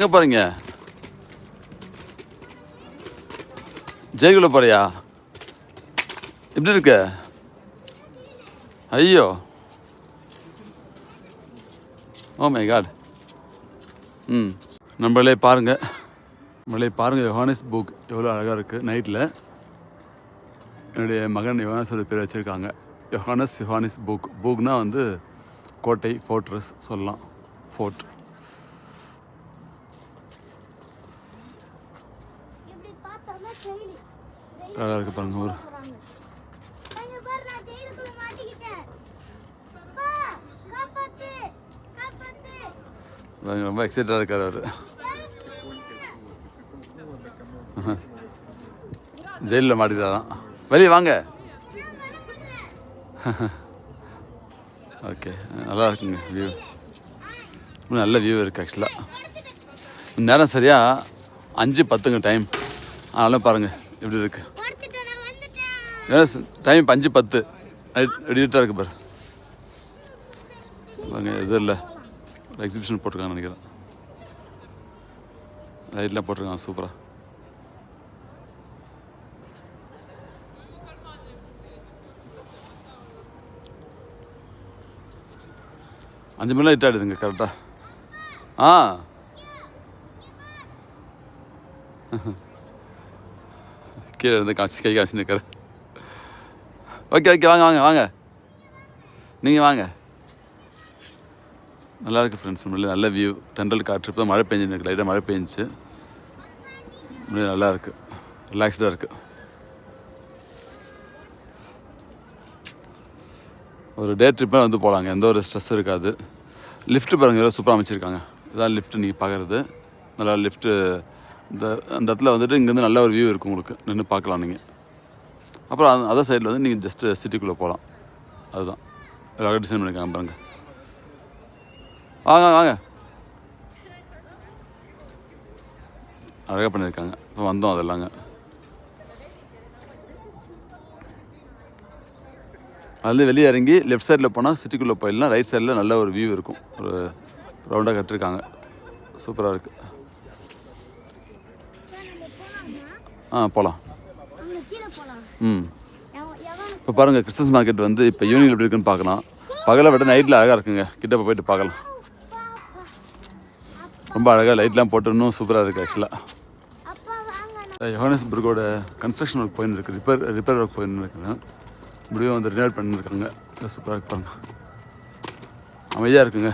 எங்கே போகிறீங்க? ஜெயிலுக்குள்ளே போறியா? எப்படி இருக்க? ஐயோ, ஓ மை காட். நம்மளே பாருங்கள், யோஹானஸ் புக் எவ்வளோ அழகாக இருக்குது. நைட்டில் என்னுடைய மகன் யோஹானஸோட பேர் வச்சுருக்காங்க. யோஹானஸ் புக்னா வந்து கோட்டை, ஃபோர்ட்ரஸ் சொல்லலாம், ஃபோர்ட். அழகாக இருக்குது பாருங்கள் ஊர். ரொம்ப எக்ஸைட்டாக இருக்கார் அவர். ஜெயிலில் மாட்டிக்கிறாராம். வெளியே வாங்க. ஓகே, நல்லா இருக்குங்க வியூ. நல்ல வியூ இருக்குது ஆக்சுவலாக. நேரம் சரியாக 5:10 டைம். அதனால பாருங்கள் எப்படி இருக்குது. டைம் 5:10 எடிட்டாக இருக்குது பாரு. பாருங்க, இது இல்லை எக்ஸிபிஷன் போட்டிருக்காங்கன்னு நினைக்கிறேன். லைட்லாம் போட்டிருக்காங்க சூப்பராக. அஞ்சு மணிலாம் லைட் ஆகிடுதுங்க கரெக்டாக. கீழே இருந்து கை காமிச்சு நிற்காரு. ஓகே, வாங்க நீங்கள் வாங்க. நல்லா இருக்குது ஃப்ரெண்ட்ஸ். நல்ல வியூ, தென்றல் காற்று. இப்போ தான் மழை பெஞ்சு எனக்கு லைட்டாக மழை பெஞ்சிச்சு. நல்லா இருக்குது, ரிலாக்ஸ்டாக இருக்குது. ஒரு டே ட்ரிப்பாக வந்து போகலாங்க, எந்த ஒரு ஸ்ட்ரெஸ் இருக்காது. லிஃப்ட்டு பாருங்கள் எவ்வளோ சூப்பராக அமைச்சிருக்காங்க. இதுதான் லிஃப்ட்டு நீங்கள் பார்க்குறது. நல்லா லிஃப்ட்டு அந்த இடத்துல வந்துட்டு இங்கேருந்து நல்ல ஒரு வியூ இருக்கும், உங்களுக்கு நின்று பார்க்கலாம் நீங்கள். அப்புறம் அதர் சைடில் வந்து நீங்கள் ஜஸ்ட்டு சிட்டிக்குள்ளே போகலாம். அதுதான் அழகாக டிசைன் பண்ணியிருக்காங்க பாருங்கள். வாங்க அழகாக பண்ணியிருக்காங்க. இப்போ வந்தோம் அதெல்லாங்க. அதுலேருந்து வெளியே இறங்கி லெஃப்ட் சைடில் போனால் சிட்டிக்குள்ளே போயிடலாம். ரைட் சைடில் நல்ல ஒரு வியூ இருக்கும். ஒரு ரவுண்டாக கட்டிருக்காங்க, சூப்பராக இருக்குது. போகலாம். இப்போ பாருங்கள், கிறிஸ்மஸ் மார்க்கெட் வந்து இப்போ ஈவினிங் எப்படி இருக்குன்னு பார்க்கலாம். பகலை விட நைட்டில் அழகாக இருக்குங்க. கிட்ட போயிட்டு பார்க்கலாம். ரொம்ப அழகாக லைட்லாம் போட்டு இன்னும் சூப்பராக இருக்குது ஆக்சுவலாக. யோஹானஸ் புக்கோட கன்ஸ்ட்ரக்ஷன் ஒர்க் போயின்னு இருக்குது, ரிப்பேர் ஒர்க் போயின்னு இருக்குங்க. இப்படியும் வந்து ரினோவேட் பண்ணியிருக்காங்க. சூப்பராக இருப்பாங்க, அமைதியாக இருக்குங்க.